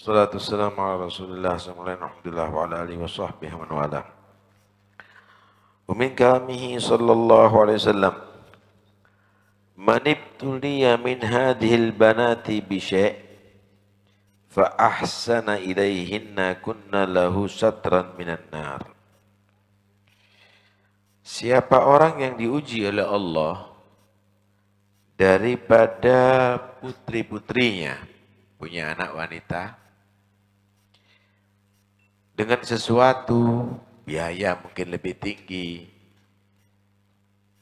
Salatu wassalamu ala Rasulillah alhamdulillah wa ala alihi wa sahbihi wa man wala. Wa min kalamihi sallallahu alaihi wasallam man ibtuliya min hadhil banati bi syai' fa ahsana ilaihinna kunna lahu satran minan nar. Siapa orang yang diuji oleh Allah daripada putri-putrinya, punya anak wanita, dengan sesuatu biaya mungkin lebih tinggi,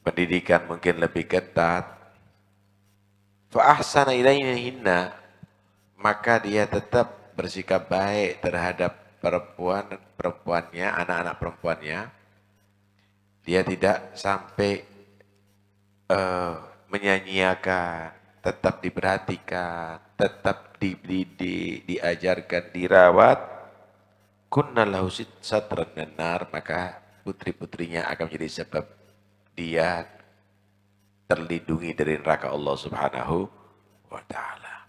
pendidikan mungkin lebih ketat, fa ahsana ilaihinna, maka dia tetap bersikap baik terhadap perempuannya, anak-anak perempuannya. Dia tidak sampai menyanyiakan, tetap diperhatikan, tetap dididik, diajarkan, dirawat. Kunna lahu satran minan nar, maka putri-putrinya akan menjadi sebab dia terlindungi dari neraka Allah Subhanahu wa ta'ala.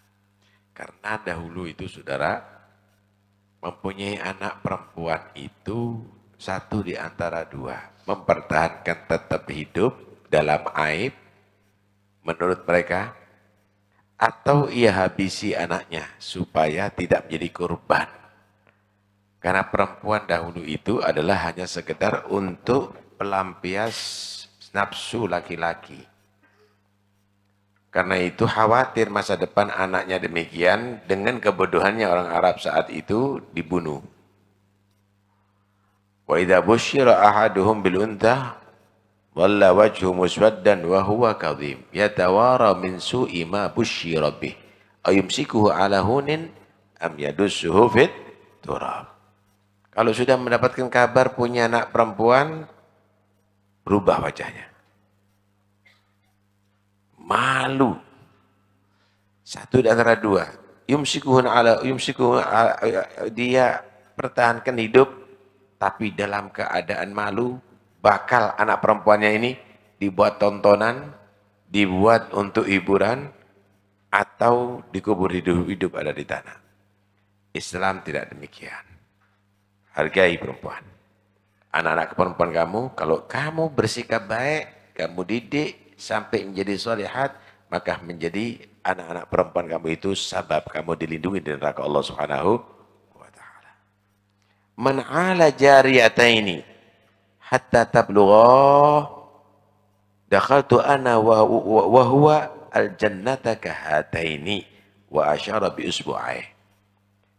Karena dahulu itu saudara, mempunyai anak perempuan itu satu di antara dua. Mempertahankan tetap hidup dalam aib menurut mereka, atau ia habisi anaknya supaya tidak menjadi korban. Karena perempuan dahulu itu adalah hanya sekedar untuk pelampias nafsu laki-laki. Karena itu khawatir masa depan anaknya demikian, dengan kebodohannya orang Arab saat itu dibunuh. Wa idza busyira ahaduhum bil untha walla wajhu muswaddan wa huwa kadhim yatawara min su'i ma busyira bih ayumsikuhu ala hunin am yadussuhu fit turab. Kalau sudah mendapatkan kabar punya anak perempuan, berubah wajahnya. Malu. Satu di antara dua. Yumsikuhu dia pertahankan hidup, tapi dalam keadaan malu, bakal anak perempuannya ini dibuat tontonan, dibuat untuk hiburan, atau dikubur hidup-hidup ada di tanah. Islam tidak demikian. Hargai perempuan. Anak-anak perempuan kamu, kalau kamu bersikap baik, kamu didik sampai menjadi sholihat, maka menjadi anak-anak perempuan kamu itu sabab kamu dilindungi dari neraka Allah Subhanahu wa ta'ala. Man 'ala jariyataini hatta tablugha dakhaltu ana wa huwa al-jannata kahataini wa asyara bi usbu'ai.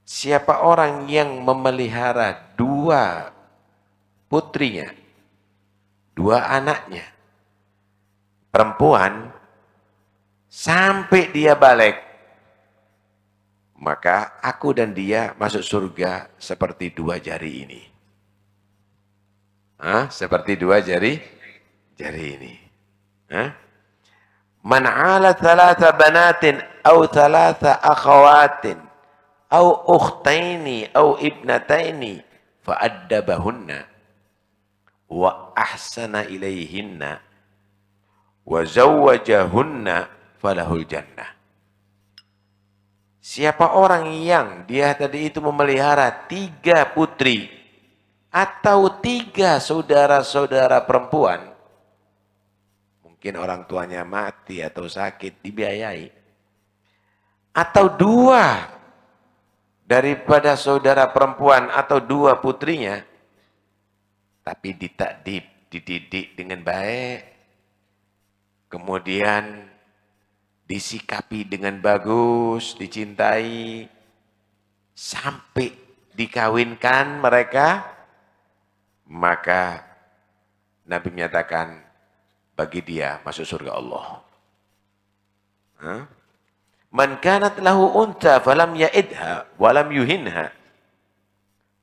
Siapa orang yang memelihara dua putrinya, dua anaknya perempuan sampai dia balik, maka aku dan dia masuk surga seperti dua jari ini. Seperti dua jari ini. Man 'ala thalatha banatin aw thalatha akhawatin aw ukhtaini aw ibnataini fa'addabahunna wa ahsana ilaihinna wa zawwajahunna falahul jannah. Siapa orang yang dia tadi itu memelihara 3 putri atau 3 saudara-saudara perempuan, mungkin orang tuanya mati atau sakit, dibiayai, atau 2 daripada saudara perempuan atau 2 putrinya, tapi dididik dengan baik, kemudian disikapi dengan bagus, dicintai, sampai dikawinkan mereka, maka Nabi menyatakan bagi dia masuk surga Allah. Man kanat lahu unta falam ya'idha walam yuhinha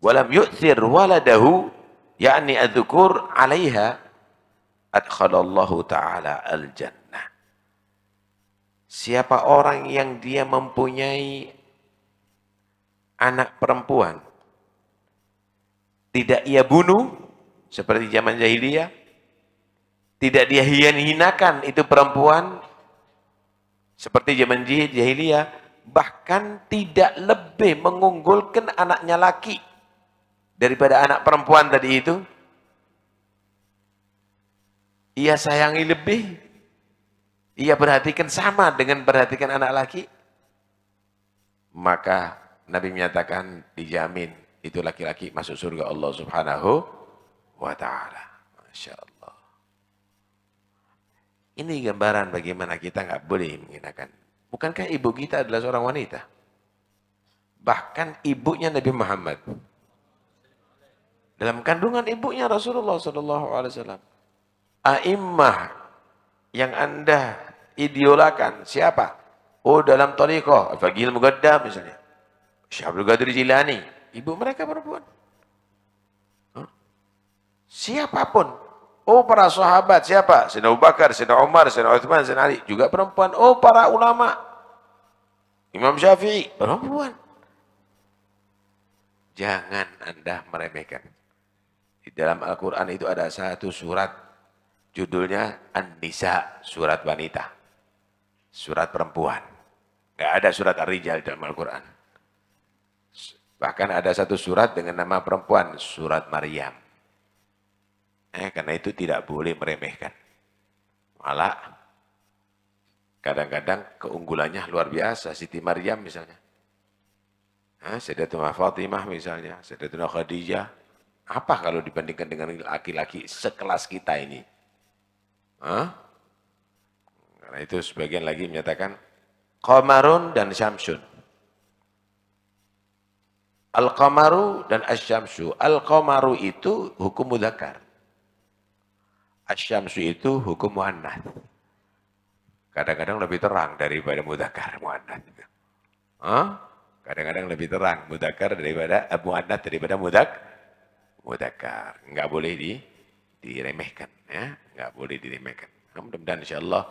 walam yu'thir waladahu ya'ni adzukur 'alaiha adkhalallahu ta'ala al-jannah. Siapa orang yang dia mempunyai anak perempuan, tidak ia bunuh seperti zaman jahiliyah, tidak dia hinakan itu perempuan seperti zaman jahiliyah, bahkan tidak lebih mengunggulkan anaknya laki daripada anak perempuan tadi itu. Ia sayangi lebih, ia perhatikan sama dengan perhatikan anak laki. Maka Nabi menyatakan dijamin itu laki-laki masuk surga Allah Subhanahu wa ta'ala. Masya Allah. Ini gambaran bagaimana kita nggak boleh menghinakan. Bukankah ibu kita adalah seorang wanita? Bahkan ibunya Nabi Muhammad. Dalam kandungan ibunya Rasulullah SAW. A'immah yang Anda idolakan siapa? Oh, dalam thariqah Al-Faqih Al-Muqaddam misalnya. Syekh Abdul Qadir Jilani, ibu mereka perempuan. Siapapun. Oh, para sahabat siapa? Sayyidina Abu Bakar, Sayyidina Umar, Sayyidina Utsman, Sayyidina Ali, juga perempuan. Oh, para ulama. Imam Syafi'i, perempuan. Jangan Anda meremehkan. Di dalam Al-Qur'an itu ada satu surat judulnya An-Nisa, surat wanita. Surat perempuan. Nggak ada surat Ar-Rijal dalam Al-Quran. Bahkan ada satu surat dengan nama perempuan, surat Maryam. Karena itu tidak boleh meremehkan. Malah, kadang-kadang keunggulannya luar biasa. Siti Maryam misalnya. Sayyidatuna Fatimah misalnya. Sayyidatuna Khadijah. Apa kalau dibandingkan dengan laki-laki sekelas kita ini? Karena itu sebagian lagi menyatakan, Qamarun dan Syamsun. Al-Qamaru dan Asy-Syamsu. Al-Qamaru itu hukum mudzakkar. Asy-Syamsu itu hukum muannats. Kadang-kadang lebih terang daripada mudzakkar muannats. Kadang-kadang lebih terang mudzakkar daripada muannats daripada mudzakkar. Enggak boleh diremehkan, ya. Enggak boleh diremehkan. Mudah-mudahan insyaallah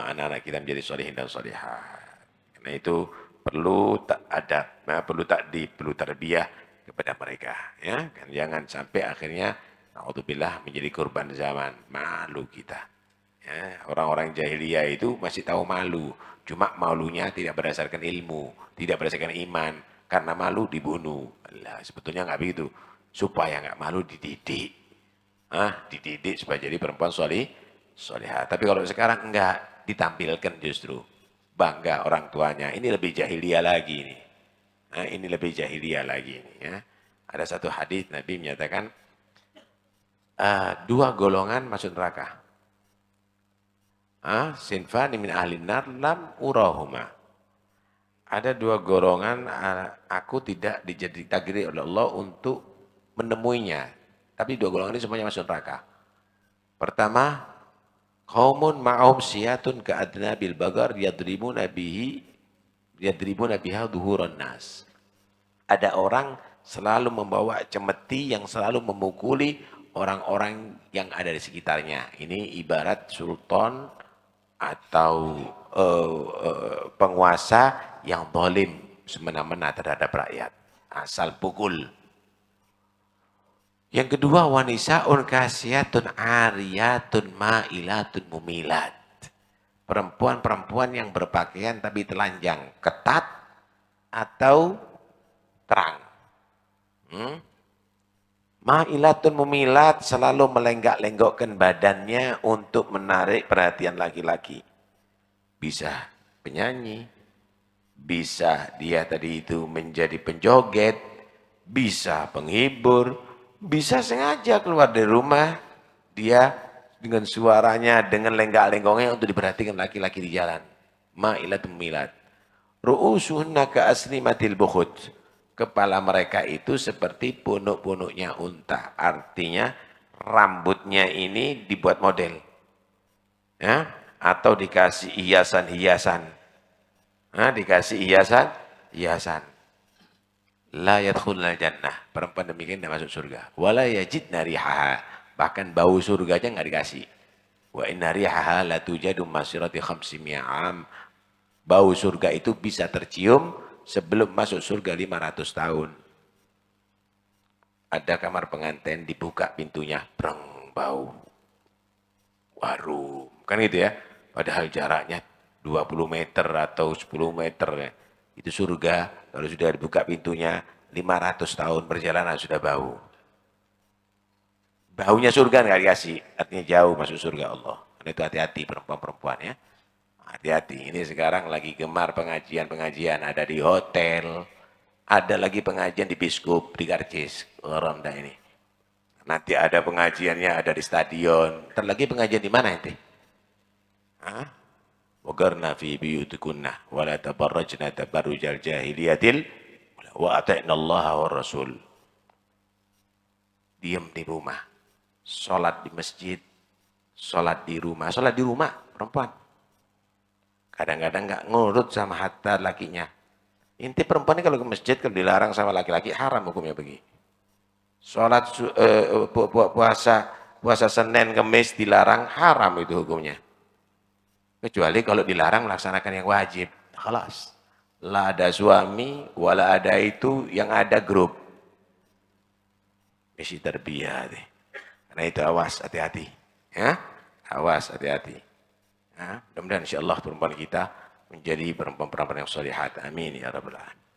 anak-anak kita menjadi sholihin dan sholihat. Karena itu perlu adab, perlu takdib, perlu tarbiyah kepada mereka. Ya, kan jangan sampai akhirnya, naudzubillah, menjadi korban zaman. Malu kita. Ya, orang-orang jahiliyah itu masih tahu malu. Cuma malunya tidak berdasarkan ilmu, tidak berdasarkan iman. Karena malu dibunuh. Alah, sebetulnya nggak begitu. Supaya nggak malu dididik. Dididik supaya jadi perempuan solihah. Tapi kalau sekarang enggak, ditampilkan justru. Bangga orang tuanya. Ini lebih jahiliyah lagi ini. Ini lebih jahiliyah lagi ini. Ya. Ada satu hadis Nabi menyatakan, dua golongan masuk neraka. Sinfani min ahlin nar lam urahuma. Ada dua golongan aku tidak ditakdiri oleh Allah untuk menemuinya. Tapi dua golongan ini semuanya masuk neraka. Pertama, qaumun ma'hum siyatun ka'adna bil bagar yadribuna biha dhuhuran nas. Ada orang selalu membawa cemeti yang selalu memukuli orang-orang yang ada di sekitarnya. Ini ibarat sultan atau penguasa yang zalim semena-mena terhadap rakyat. Asal pukul. Yang kedua, wanisaun kasiyatun ariyatun ma'ilatun mumilat. Perempuan-perempuan yang berpakaian tapi telanjang, ketat atau terang. Ma'ilatun mumilat, selalu melenggak-lenggokkan badannya untuk menarik perhatian laki-laki. Bisa penyanyi, bisa dia tadi itu menjadi penjoget, bisa penghibur, bisa sengaja keluar dari rumah, dia dengan suaranya, dengan lenggak-lenggongnya untuk diperhatikan laki-laki di jalan. Ma'ilatun mumilat. Ru'usuhunna ka'asnimatil bukhut. Kepala mereka itu seperti punuk-punuknya unta. Artinya rambutnya ini dibuat model. Ya? Atau dikasih hiasan-hiasan. Dikasih hiasan. La yadkhulul jannah. Perempuan demikian tidak masuk surga. Wala yajidna rihaha. Bahkan bau surganya enggak dikasih. Wa inna rihaha la tujadu masirati 500 am. Bau surga itu bisa tercium sebelum masuk surga 500 tahun. Ada kamar pengantin, dibuka pintunya, breng, bau. Warung. Kan gitu ya. Padahal jaraknya 20 meter atau 10 meter ya. Itu surga, kalau sudah dibuka pintunya, 500 tahun perjalanan sudah bau. Baunya surga nggak dikasih, artinya jauh masuk surga Allah. Karena itu hati-hati perempuan-perempuan ya. Hati-hati, ini sekarang lagi gemar pengajian-pengajian, ada di hotel, ada lagi pengajian di Biskup, di Karcis, Ronda ini. Nanti ada pengajiannya, ada di stadion. Ntar lagi pengajian di mana ente? Hah? Wagarna fi biyutikunna wa la tabarrajna tabarrujal jahiliyatil wa ata'na Allah wa Rasul. Diam di rumah. Salat di masjid, salat di rumah. Salat di rumah perempuan. Kadang-kadang nggak ngurut sama hatta lakinya. Inti perempuan ini kalau ke masjid, kalau dilarang sama laki-laki, haram hukumnya begini. Sholat puasa Senin Kemis dilarang, haram itu hukumnya. Kecuali kalau dilarang melaksanakan yang wajib. Khalas. La ada suami, wala ada itu, yang ada grup. Misi terbiah deh. Karena itu awas, hati-hati. Ya, awas, hati-hati. Ya, mudah-mudahan insyaAllah perempuan kita menjadi perempuan-perempuan yang sholihat. Amin ya rabbal alamin.